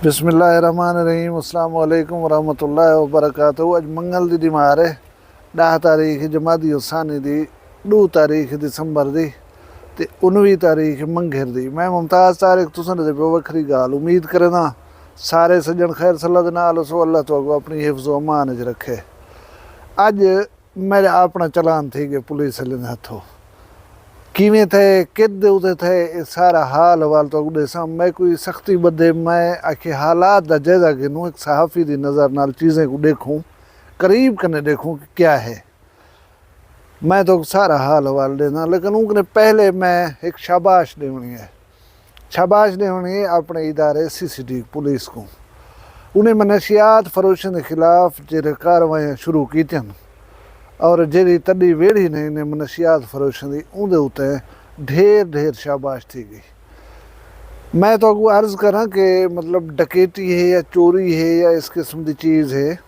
बिस्मिल्लाहिर्रहमानिर्रहीम अस्सलाम वालेकुम वरहमतुल्लाहि वबरकातुहू। अज मंगल दी दिमार है 10 तारीख जमादी उसानी दी 2 तारीख दिसंबर दी ते 19 तारीख मंघर दी। मैं मुमताज़ तारिक तुसां दे पियो वखरी गाल उम्मीद करना सारे सज्जन खैर सल्ला दे नाल सो अल्लाह तो अपनी हिफ्ज़ व अमान च रखे। अज मेरा अपना चलान थी गए पुलिस वाले हथों किवें थे किद उते थे ये सारा हाल हवाल तो दसा। मैं कोई सख्ती बदे मैं आखिर हालात का जायजा गिनूँ एक सहाफ़ी की नज़र नाल चीज़ें को देखूँ करीब कने देखूँ कि क्या है। मैं तो सारा हाल हवाल देना लेकिन उनके पहले मैं एक शाबाश देनी है। शाबाश देनी है अपने इदारे CCTV पुलिस को। उन्हें मनशियात फरोशन के खिलाफ जो कार्रवाइयाँ शुरू की और जी तड़ी वेड़ी ने इन्हें मनशियात फरोशन की उनके उत्ते ढेर शाबाश थी गई। मैं तो अगू अर्ज़ करा कि मतलब डकैती है या चोरी है या इस किस्म की चीज़ है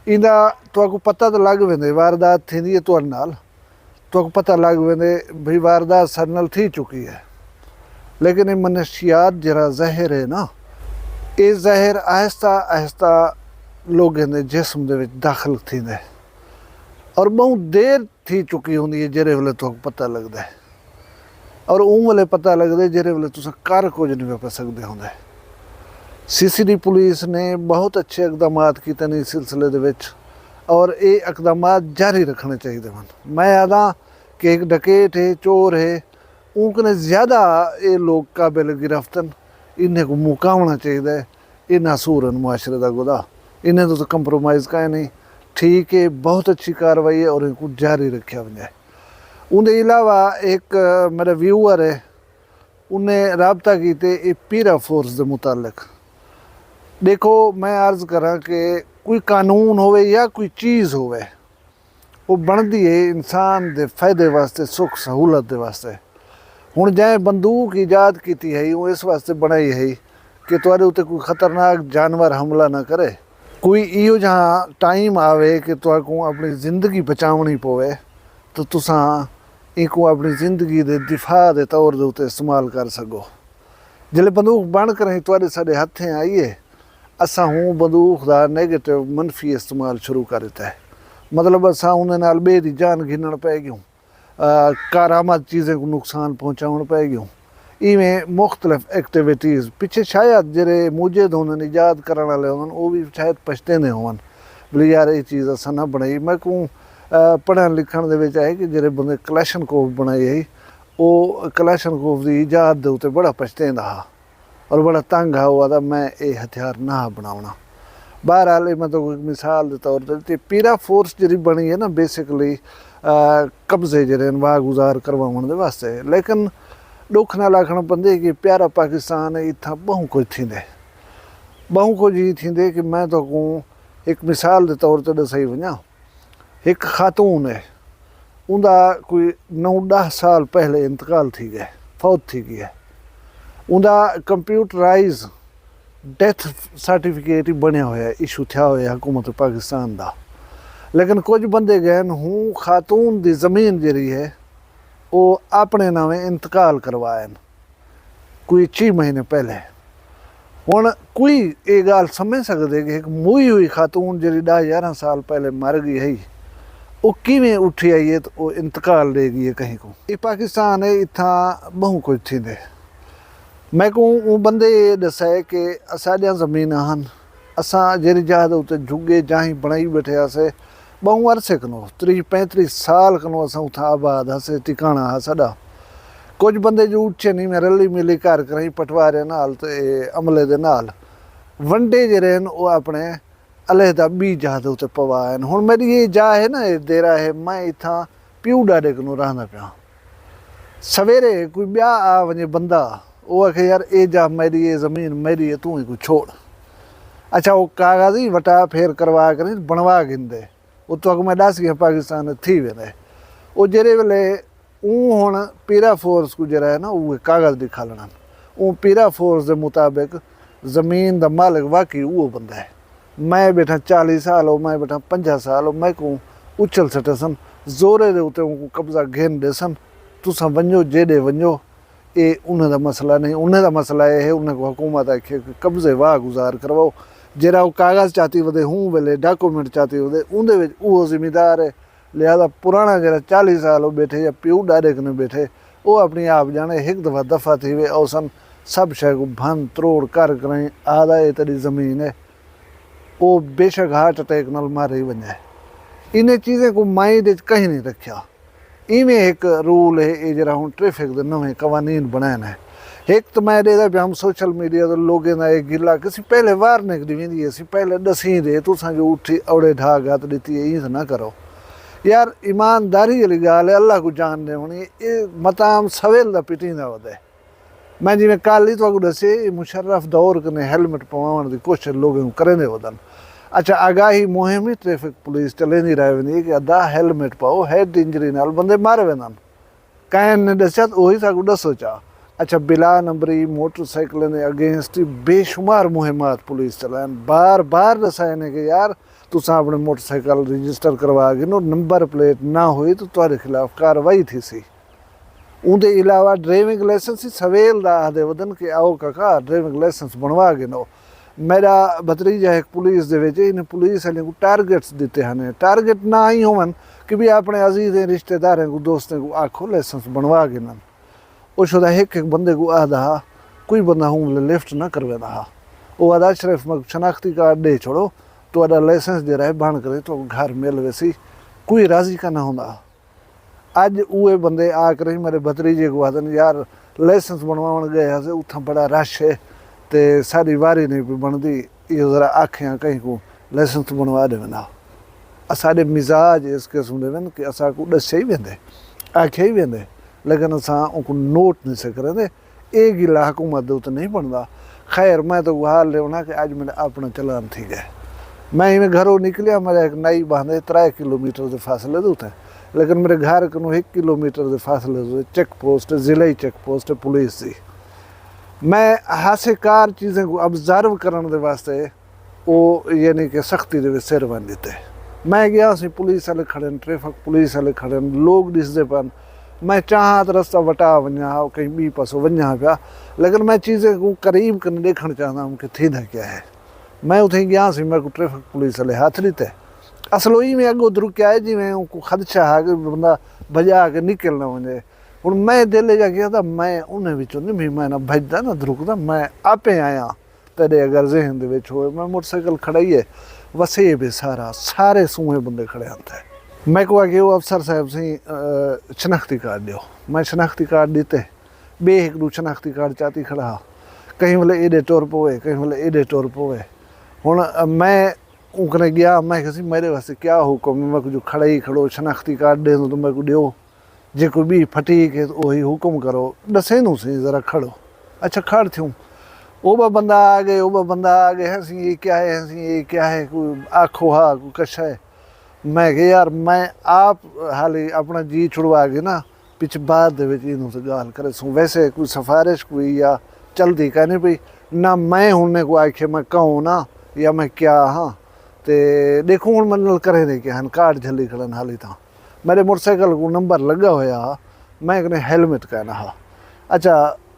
इनका तो अगू पता तो लग वेंदे वारदात थी है तो नाल तो पता लग वेंदे भाई वारदात सारे नाल थी चुकी है। लेकिन ये मनशियात जरा जहर है ना ये जहर आहिस्ता आहिस्ता लोगों के जिस्म दे विच दाखिल थींदे और बहुत देर थी चुकी होंगी है जेरे वेले तो पता लगता है और उन वेले पता लगता है जेरे वेले तुस कर कुछ नहीं पा सकते होंगे। CCTV पुलिस ने बहुत अच्छे इकदाम किए इस सिलसिले दे विच और ये इकदाम जारी रखने चाहिए मन। मैं आदा कि एक डकैत है चोर है उनकने ज़्यादा ये लोग काबिल गिरफ्तन इन्हें को मुकावना चाहिए। इन्हें सूरन मुआशरे का गुदा इन्हें तो कंप्रोमाइज़ का नहीं ठीक है बहुत अच्छी कार्रवाई है और इनको जारी रखा वजे। उनके अलावा एक मेरा व्यूअर है उन्हें रबता किए पीरा फोर्स के मुतालिक। देखो मैं अर्ज़ करा कि कोई कानून होवे या कोई चीज़ होवे वो बनती है इंसान के फायदे वास्ते सुख सहूलत के वास्ते। हुण जै बंदूक ईजाद की है वो इस वास्ते बनाई है कि तुहाडे उत्ते कोई खतरनाक जानवर हमला ना करे। कोई इो जहाँ टाइम आवे कि तुहाको अपनी ज़िंदगी बचावनी पवे तो तुसा इको अपनी ज़िंदगी के दिफा के तौर के उत्ते इस्तेमाल कर सको। जिले बंदूक बन कर ही तुहाडे साडे हथें आईए असा हूँ बंदूक का नैगेटिव मनफी इस्तेमाल शुरू कर दिता है। मतलब असा उन्हें नाल बे दी जान गिनण पै गयूं कारामद चीज़ें को नुकसान पहुँचाउण पै गयूं। इवें मुख्तलिफ एक्टिविटीज़ पिछे शायद जेरे मुजिद होंदे ईजाद करने वाले होंदे वो भी शायद पछतेंदे होवन बोले यार ये चीज़ असा ना बनाई। मैं कहूँ पढ़न लिखण दे विच है कि जेरे बंदे कलैशनकोफ बनाई है वो कलैशनकोफ की ईजाद दे उत्ते बड़ा पछतेंदा हा और बड़ा तंग हा हुआ था मैं ये हथियार ना बनावना। बहरहाल मैं तो एक मिसाल के तौर पर पीरा फोर्स जी बनी है ना बेसिकली कब्जे जरे वाह गुजार करवाउण दे वास्ते। लेकिन दुख नाल आखण पवंदे कि प्यारा पाकिस्तान इत्थां बहु कुछ थींदे बहु कुछ ही थींदे कि मैं तो कहूँ एक मिसाल के तौर पर दसाई वञा। एक खातून है उनका कोई 9-10 साल पहले इंतकाल थी गए फौत थी गई है। उनका कंप्यूटराइज डेथ सर्टिफिकेट ही बनया होया इशू थया होया हुकूमत पाकिस्तान का। लेकिन कुछ बंदे गए हूँ खातून की ज़मीन जी है वो अपने नामे इंतकाल करवाए कोई 6 महीने पहले। हुण कोई ये गाल समझ सकते कि एक मुई हुई खातून जी 10-11 साल पहले मर गई है वो किवें उठी आई है तो वो इंतकाल दे गई है कहीं को। ये पाकिस्तान है इतना बहु कुछ थींदे। मैं कहूँ वो बंदे ये दसा है कि साढ़िया ज़मीन हैं असा जी जहाज उत्ते झुगे जाही बनाई बैठे आसे बहु अरसे कनो 30-35 साल कनो असा उथा आबाद हसे टिकाणा हा साडा। कुछ बंदे जो उच्चे नहीं मैं रली मिली घर करें पटवारे नाल ते अमले दे नाल वंडे जे वो अपने अलहदा बी जहाज उत्ते पवाए। हुण मेरी ये जा है ना ये देरा है मैं इत्थां प्यू डाडे कनो रहंदा पिया। सवेरे कोई ब्या आ वञे बंदा वो आखे यार ये जा मेरी ये ज़मीन मेरी है तू ही को छोड़। अच्छा वो कागज़ ही वटा फेर करवा कर बनवा गिंदे वो तो मैं दस गया पाकिस्तान थी वेंदे वो जेरे वेले हुण पीरा फोर्स को जरा है ना वो कागज़ दिखालना वो पीरा फोर्स के मुताबिक ज़मीन का मालिक वाकई वो बंदा है। मैं बैठा 40 साल हो मैं बैठा 50 साल हो मैं को उछल सटे सन जोरे दे उत्ते कब्जा घेन दे सन तुसा वञो जेॾे वञो ये उन्हें मसला नहीं, उन्हें मसला ये है उन्हें को हुकूमत आखे कब्जे वाह गुजार करवाओ, जरा वो कागज़ चाहती वधे हूँ वेले डॉक्यूमेंट चाहती वधे उनदे वो जिम्मेदार है। लिहाजा पुराना जरा 40 साल वो बैठे या प्यू डारे कने बैठे वो अपनी आप जाने एक दफ़ा दफ़ा थी वे औसन सब शय को भन त्रोड़ कर करें आधा ये तेरी ज़मीन है वो बेशक हार्ट अटैक नाल मारे ही वञे। इन्हें चीज़ें को माइंड कहीं नहीं रखा। इवें एक रूल है ये जरा हूँ ट्रैफिक के नवे कवानीन बनाने है। एक तो मैं देता भी हम सोशल मीडिया तो लोगों का एक गिला किसी पहले वार्निंग दी वेंदी है पहले दसी दे तुसां जो उठी औड़े ढा गत दी है इंज ना करो यार। ईमानदारी वाली गाल है अल्लाह को जान दे होनी ये मताम सवेल दा पिटींदा वधे। मैं जिवें कल ही तुहानू दसे मुशर्रफ दौर कने हेलमेट पवाउण दी कोशिश लोगों करेंदे वधन। अच्छा आगाही मुहिम ही ट्रैफिक पुलिस चलेंदी रहे वेंदी कि अदा हेलमेट पाओ हेड इंजरी नाल बंदे मारे वेंदन। कैन ने दस्या तो उही साकू दसो चा। अच्छा बिला नंबरी मोटरसाइकिल ने अगेंस्ट बेशुमार मुहिमात पुलिस चलान बार बार दसाए ने कि यार तुसां अपने मोटरसाइकिल रजिस्टर करवा के नो नंबर प्लेट ना हुई तो तुम्हारे खिलाफ कार्रवाई थी सी। उनके अलावा ड्राइविंग लाइसेंस ही सवेल दा आदे वदन कि आओ काका ड्राइविंग लाइसेंस बनवा के नो। मेरा भतरीजा एक पुलिस दे विच इन्हें पुलिस वाले को टारगेट्स दिते हैं। टारगेट ना ही होवन कि भी अपने अजीज रिश्तेदारों को दोस्तों को आखो लाइसेंस बनवा के ना वो शुदा एक बंदे को आदा कोई बंदा हूँ लिफ्ट ना करवे रहा वो आदा सिर्फ मैं शनाख्ती कार्ड दे छोड़ो तो आदा लाइसेंस दे रहा है बन करे तो घर मिल वैसी कोई राजी का ना होंदा। अज उए बंदे आकर ही मेरे भतरीजे को आदन यार लाइसेंस बनवाण गए से उथा बड़ा रश है तो सारी वारी नहीं भी बनती ये जरा आखियाँ कहीं को लाइसेंस बनवा दे ना। साढ़े मिजाज इस किस्म के कि असा को दसे ही वेंदे आखे ही वेंदे लेकिन असा उनको नोट नहीं से करेंगे एक गिला हुकूमत तो नहीं बनता। खैर मैं तो हाल लेना कि अज मेरा अपना चलान थी गए। मैं इवें घरों निकलिया मेरा एक नई बांधे 3 किलोमीटर के फासले दूते लेकिन मेरे घर को 1 किलोमीटर के फासले चेक पोस्ट जिले चेक पोस्ट पुलिस थी। मैं हासेकार चीज़ें को ऑब्जर्व करने के वास्ते वो यानी कि सख्ती के सिर बन देते। मैं गया सी पुलिस वाले खड़े ट्रैफिक पुलिस वाले खड़े लोग दिसते पन मैं चाह तो रस्ता वटा वञा कहीं बी पासों वञा पिया लेकिन मैं चीज़ें को करीब कन देखना चाहता हूँ कि थी ना क्या है। मैं उठे गया सी मेरे को ट्रैफिक पुलिस वाले हाथ लीते असल ही में अगो रुकया है जिमें उनको खदशा है कि बंदा बजा के निकल ना वजे। हूँ मैं दिल जा गया था मैं उन्हें बिचों नहीं भी मैं ना भजदा ना रुकदा मैं आपे आया तेरे अगर जहन दे विच होए मैं मोटरसाइकिल खड़ाई है वसे भी सारे सूहे बंदे खड़े आते हैं। मैं को आगे वो अफसर साहब से शनाख्ती कार्ड दियो मैं शनाख्ती कार्ड दीते बे एक दू शनाख्ती कार्ड चाहती खड़ा कहीं बोले एडे टोर पोए कहीं बोले एडे टोर पोए। हूँ मैं उनकने गया मैं किसी मेरे वास्ते क्या हुक्म मैं को जो खड़ा ही खड़ो शनाख्ती कार्ड दे तो मैं को दियो जे कोई भी फटी के तो वही हुक्म करो दसे नू सी ज़रा खड़ो। अच्छा खड़ थूँ वो बंदा आ गए वो बंदा आ गए हैं सी ये क्या है सी ये क्या है कोई आखो हा कोई कशा है। मैं कह यार मैं आप हाल ही अपना जी छुड़वा के ना पिछ बाद से गाल करे सूँ वैसे कोई सिफारिश कोई या चलती कहने पई ना मैं होने को आखे मैं कहूँ ना या मैं क्या हाँ तो देखो हूँ मन करे दे के हन कार्ड झली खड़न हाली था मेरे मोटरसाइकिल को नंबर लगा होया मैं कहने हेलमेट कहना हा। अच्छा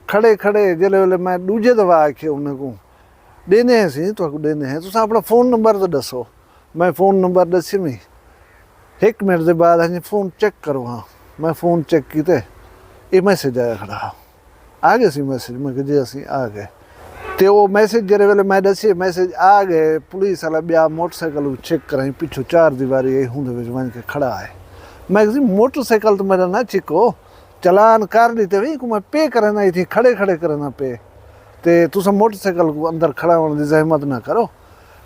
खड़े खड़े जिले वेले मैं दूजे दफा आखे उन्हें को देने हैं सी तो देने हैं तो अपना फ़ोन नंबर तो दसो। मैं फ़ोन नंबर दसी मी 1 मिनट के बाद हाँ फ़ोन चेक करो हाँ मैं फ़ोन चेक किते ये मैसेज आया खड़ा आ गए सी मैसेज मैं जी असी आ गए तो वो मैसेज जरे वेले मैं दसी मैसेज आ गए पुलिस वाला ब्या मोटरसाइकिल चेक कराई पिछू 4 दीवारी यही हूँ वन के खड़ा है। मैं किसी मोटरसाइकिल तो मेरा ना चिको चलान कर दीते भाई को मैं पे करना ही थी खड़े खड़े करना पे तो तुम मोटरसाइकिल को अंदर खड़ा होने की जहमत ना करो।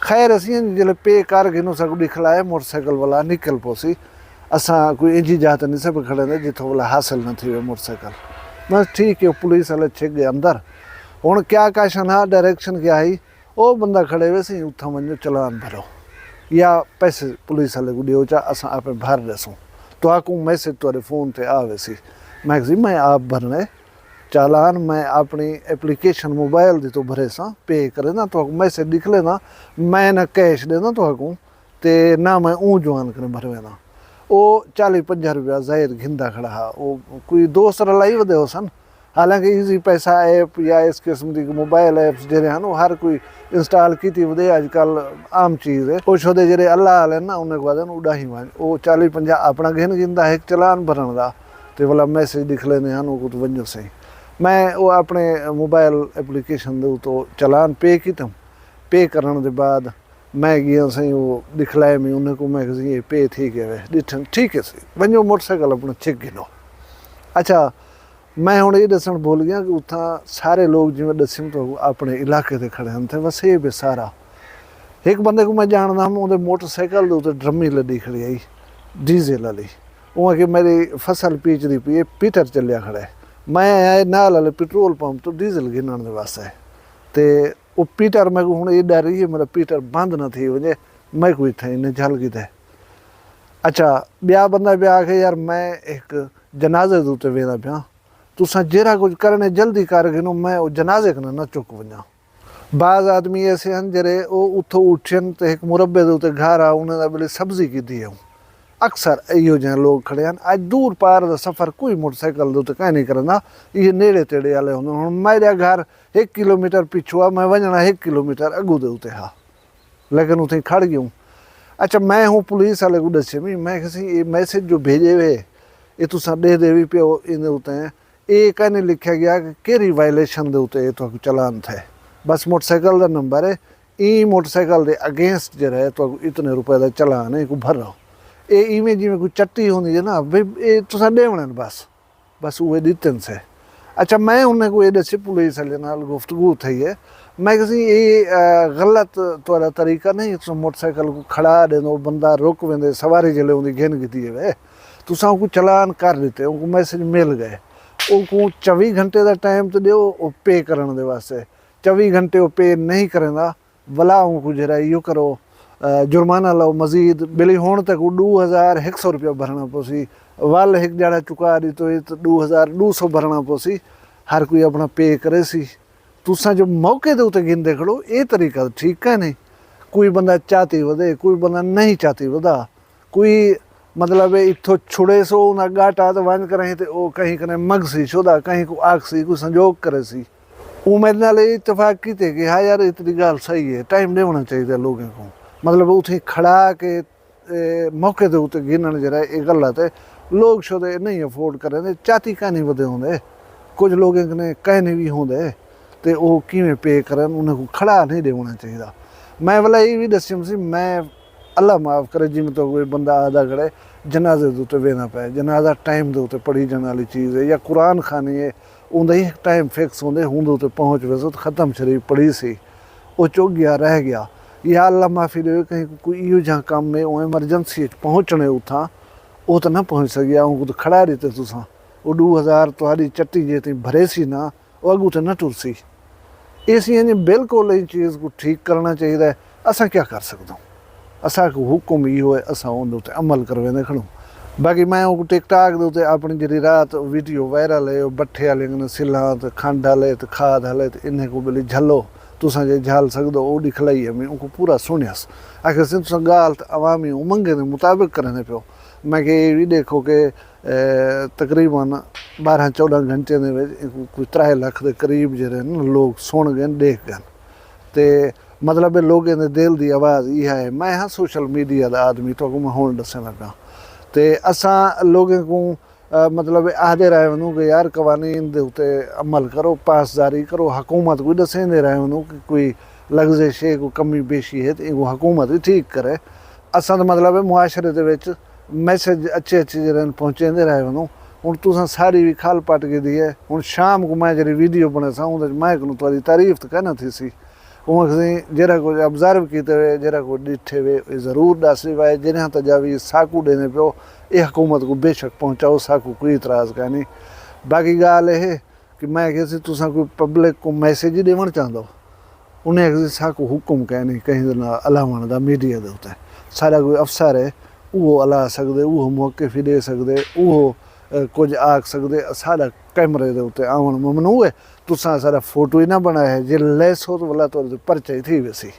खैर असी जिले पे कर गिनो सको दिखलाया मोटरसाइकिल वाला निकल पोसी असा कोई इंजी जात नहीं सब खड़े जितों वाला हासिल न थी मोटरसाइकिल। बस ठीक है पुलिस वाले छिक गए अंदर। हूँ क्या क्वेश्चन है डायरेक्शन क्या है वो बंदा खड़े वैसे उथा वजो चलान भरो या पैसे पुलिस वाले को दियो चा असा आप भर दसूँ तो आकू मैसेज तुरे फ़ोन पर आ वैसी मैं आप भरने चालान मैं अपनी एप्लीकेशन मोबाइल दी तो भरे सा पे करे ना तो मैसेज लिख लेना मैं ना कैश देना तो आकू ते ना मैं ऊँ जवान कर भरवे ना वो 40-50 रुपया जाहिर घिंदा खड़ा हा वो कोई दोस्त रलाई वधे हो सन हालांकि ईजी पैसा ऐप या इस किस्म की मोबाइल ऐप्स जो हैं वो हर कोई इंस्टॉल की वे अजकल आम चीज़ है। कुछ वो जो अल्लाह वाले ना उन्हें बाद उड़ा ही वन वो 40-50 अपना गिन गिनता है एक चलान भरन का तो वाला मैसेज दिख लेते हैं वो कुछ वजो सही मैं वो अपने मोबाइल एप्लीकेशन दे तो चलान पे किया पे करने के बाद मैं गया सही वो दिखलाया मैं उन्हें को मैं ये पे थी गए ॾिठन ठीक है सही वजो मोटरसाइकिल अपना छिक गिनो। अच्छा मैं हुण ये दसन भूल गया कि उतना सारे लोग जिवें दस्यूं तो अपने इलाके से खड़े हैं थे वसे भी सारा एक बंदे को मैं जानदा हम उहदे मोटरसाइकिल दे उत्ते ड्रमी लदी खड़ी आई डीजल वाली उहाँ कि मेरी फसल पीचदी पई है पीटर चलिया खड़ा है मैं आया नाल वाले पेट्रोल पंप तो डीजल गिनण दे वास्ते ते वो पीटर मैं को हुण ये डर रही है मेरा पीटर बंद ना थी वजे मैं कोई इत्थे इन्हें झल गई। अच्छा ब्याह बंदा ब्याह के यार मैं एक जनाजे दे उत्ते वेंदा पिया तुसां जेरा कुछ करने जल्दी कर गिनो मैं वो जनाजे कने ना चुक वञा। बाज़ आदमी ऐसे हैं जरे वो उथों उठन तो एक मुरब्बे दे उत्ते घर आ उन्हें बड़े सब्जी की दी है अक्सर इहो जिहे लोग खड़े हैं अज दूर पार का सफ़र कोई मोटरसाइकिल दे उत्ते कहीं नहीं करंदा ये नेड़े तेड़े वाले होंदे हुण मेरा घर 1 किलोमीटर पिछू आ मैं वजना 1 किलोमीटर अगू दे उत्ते हा लेकिन उथे खड़ गया। अच्छा मैं हूँ पुलिस वाले को दसे भी मैं किसी ये मैसेज जो भेजे वे ये तुसां दे दे भी पियो इन उत्ते ये कहने लिखा गया कि केरी वायलेशन दे उत्ते तो चलान थे बस मोटरसाइकिल का नंबर है ई मोटरसाइकिल के अगेंस्ट जो है तो इतने रुपए का चलान है को भरो ये इवें जिमें कोई चट्टी होंगी है ना भाई ये तुसा देवने बस बस वो दितन से। अच्छा मैं उन्हें को ये दसे पुलिस वाले नाल गुफ्तगू थी है मैं किसी ये गलत थोड़ा तरीका नहीं तुम मोटरसाइकिल को खड़ा दे दो बंदा रुक वेंदे सवारी जले उनकी गिन गी है तुसा को चलान कर देते उनको मैसेज मिल गए उनको 24 घंटे का टाइम तो दो वो पे करने दे वास्ते 24 घंटे वो पे नहीं करेंदा वला उनको जरा यो करो जुर्माना लो मजीद बिली होने तक 2100 रुपया भरना पोसी वाल एक जड़ा चुका दी तो 2200 भरना पोसी हर कोई अपना पे करे सी तुसा जो मौके दे उत्ते गिनदे खड़ो ये तरीका ठीक है नहीं कोई बंदा चाहती वधे कोई बंदा नहीं चाहती वधा कोई मतलब इत्थों छुड़े सो ना गाटा तो वन करें तो वो कहीं कने मग सी शुदा कहीं को आग सी कोई संजोग करे सी वो मेरे नाल इतफाक कीते कि हाँ यार इतनी गल सही है टाइम देना चाहिए लोगों को मतलब उथे खड़ा के मौके के उत्ते गिनन जरा ये गलत है लोग शुदे नहीं अफोर्ड करें चाती कहनी वधे होंदे कुछ लोग ने कहने भी होंदे तो वो किवें पे करन उन्हें को खड़ा नहीं देना चाहिए। मैं वाला ये भी दस्यम सी मैं अल्लाह माफ़ करे जिमें तो कोई बंदा आदा खड़े जनाजे के उत्ते वेना पे जनाजा टाइम के उत्ते पढ़ी जाने वाली चीज़ है या कुरान खानी है उनका ही टाइम फिक्स होंदे उनके उत्ते पहुँच वैसे तो ख़त्म शरीफ पढ़ी सी वो चुक गया रह गया या अल्लाह माफ़ी दे कहीं कोई इो जहाँ काम में वो एमरजेंसी पहुँचने उथा वो तो ना पहुँच सकिया उनको तो खड़ा देते तुसा वो 2000 तुम्हारी चट्टी जे थी भरे सी ना वो अगू तो न टुर सी इसी बिल्कुल इन चीज़ को ठीक करना चाहिए असा क्या कर सकता हूँ असा को हुक्म इो है असा उनते अमल करवे खड़ो। बाकी मैं टिकटॉक के उत्ते अपनी जी रात वीडियो वायरल है बट्ठे वाले सिला तो खंड हले तो खाद हले तो इन्हें को बोली झलो तुसा जे झाल सकदो वो दिखलाई है मैं उनको पूरा सुनियस आखिर से तुसा गाल तो अवामी उमंगे के मुताबिक करने पियो मैं कि ये भी देखो कि तकरीबन 12-14 घंटे कोई 3 लाख के करीब जो लोग सुन गए देख गए तो मतलब लोगों के दिल की आवाज़ यह है। मैं हाँ सोशल मीडिया का आदमी तो मैं हूँ दसन लगा तो असा लोगों को मतलब आखते रहे वनूँ कि यार कवानीन के उत्ते अमल करो पासदारी करो हुकूमत को दसेंदे रहे वनूँ कि कोई लग्ज़े शे को कमी बेशी है तो इनको हुकूमत भी ठीक करे असा तो मतलब है मुआशरे के मैसेज अच्छे अच्छे जरा पहुँचेंदे रहे वनूँ हूँ तुसा सारी भी खाल पट के दी है हूँ शाम को मैं जी वीडियो बने सा मैं को तारीफ तो कहना थी सी उसी जरा कुछ ऑब्जर्व किए हुए जरा कुछ डिठे हुए ज़रूर दसी वाए जिन्हें तो जावी साकू देने पियो ये हुकूमत को बेशक पहुँचाओ साकू कोई इतराज़ का नहीं। बाकी गाल है कि मैं किसी तुसा कोई पब्लिक को मैसेज ही देवन चाहता उन्हें साकू हुक्म कह नहीं कहीं ना अलावण का मीडिया के उत्ते सारा कोई अफसर है वो अला सकते वो मौके भी दे सकते वो कुछ आख सकते सारा कैमरे के उत्ते आवन ममनू है तुसा सारा फोटो ही ना बनाया है जे लेस हो तो वाला तो परचाई थी वैसी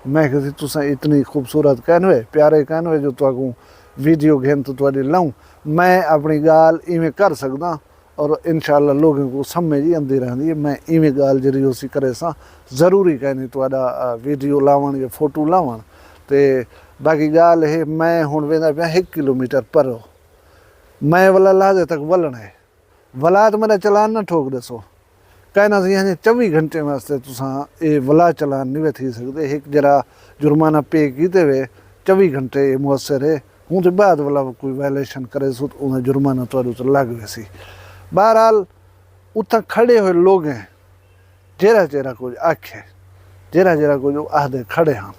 मैं कहती तुसा इतनी खूबसूरत कहनवे प्यारे कहनवे जो तुमको वीडियो घेन तो तुहाडी लाऊं मैं अपनी गाल इवें कर सकदा और इंशाअल्लाह लोगों को समझ ही आती रहती है। मैं इवें गाल जी उसी करे सा जरूरी कहनी तुहाडा वीडियो लावन या फोटो लावन। तो बाकी गाल है मैं हुण वेंदा पिया 1 किलोमीटर परो, मैं वाला लादे तक वलना है, वला तो मेरा चलान ना ठोक दसो, कहना सी अजें 24 घंटे वास्ते तुसां ये वला चलान नहीं थी सकते। एक जरा जुर्माना पे कीते वे 24 घंटे मुअसर है, हूँ तो बाद वाला कोई वायलेशन करे सो उन्हें जुर्माना तुहाडे तो लग वैसी। बहरहाल उत्थां खड़े हुए लोग हैं जेरा जेरा कुछ आखे, जेरा जेरा कुछ आखदे खड़े हैं,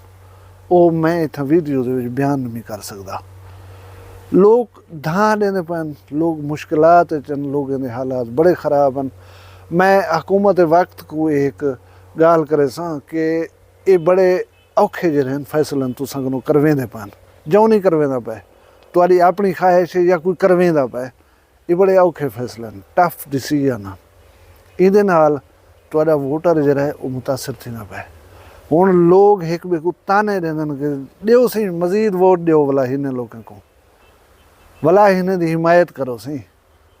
वो मैं इतना वीडियो के बयान नहीं कर सकता। लोग धां देने पैन, लोग मुश्किलात चन, लोगों के हालात बड़े ख़राब हैं। मैं हुकूमत वक्त को एक गाल करे सा कि ये बड़े औखे जे फैसलन तुसां कोलों करवेंदे पैन, जो नहीं करवेंदा पे तुहाडी अपनी ख्वाहिश है या कोई करवेंदा पे, ये बड़े औखे फैसले हैं, टफ डिसीजन हैं। इहदे नाल तुहाडा वोटर जरा है वो मुतासर थींदा पे। हुण लोग एक ॿिए को ताने ॾींदनि कि ॾियो सही मज़ीद वोट ॾियो भला हिन लोगों को, भला हिन दी हिमायत करो सही,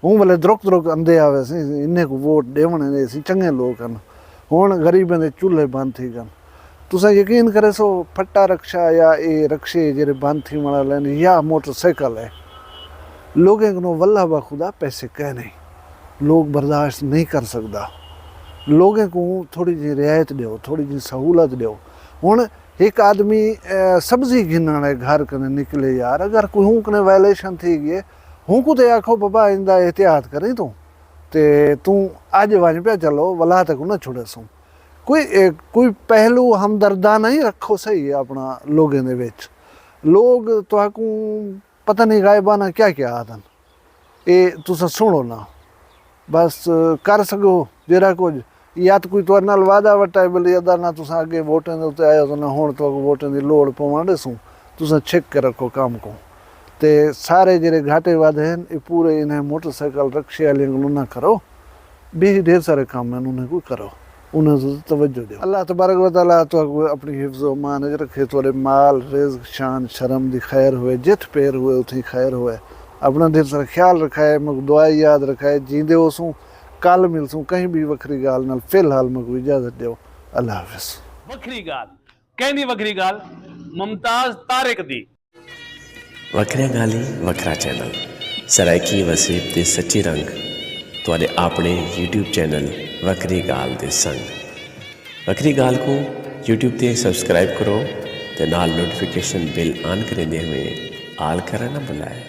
हूँ भले द्रुक द्रुक अंधे आवे सी इन्हें को वोट ॾेवण सी, चंगे लोग हैं। हुण गरीबों के चूल्हे बंद थी गए। तुसां यकीन करे सो फट्टा रक्षा या ये रक्शे जेरे बंद थी वाला या मोटरसाइकिल है, लोगों को वल्ला बखुदा पैसे कह नहीं, लोग बर्दाश्त नहीं कर सकता। लोगों को थोड़ी जी रियायत दो, थोड़ी जी सहूलत दो। हुण एक आदमी सब्जी गिनने घर कने निकले यार, अगर कोई हूँ कने वायलेशन थी गई हूँ को तो आखो बाबा इंदा एहतियात करें तू अज वंज पे चलो वला तक न छुड़े सू। कोई पहलू हमदर्दाना ही रखो सही है अपना लोगों के विच। लोग तुहाकू पता नहीं गायबाना क्या क्या आदन, ये तुसा सुनो ना बस कर सको जरा कुछ, या तो कोई तुहाडे नाल वादा वटा बल्ले अदा ना तुसा अगे वोटें दे उत्ते आए हो ना, हुण तुहाकू वोटें दी लोड़ पवन दसूं, तुसा छिक के रखो काम को। ते सारे जेरे घाटे वादे हैं ये पूरे इन्हें मोटरसाइकिल रक्शे वाले को ना करो, भी ढेर सारे काम हैं उन्हें को करो, उन्हें तवज्जो दो। अल्लाह तबारक व तआला तो अपनी हिफ्ज़ व मान रखे, थोड़े माल रिज़्क़ शान शर्म दी खैर हुए, जित पैर हुए उठी खैर हुए। अपना ढेर सारा ख्याल रखाए, मग दुआई याद रखाए, जींदे होसूं कल मिलसूं कहीं भी वखरी गाल नाल। फिलहाल मग इजाजत दो, अल्लाह हाफिज़। वखरी गाल कहनी वखरी गाल मुमताज तारिक दी। वखरिया गाली वखरा चैनल सराइकी वसीब दे सच्ची रंग तुहाडे अपने YouTube चैनल वखरी गाल दे संग। वखरी गाल को YouTube ते सब्सक्राइब करो ते नाल नोटिफिकेशन बिल ऑन करेंदे हुए आल करना ना भुलाए।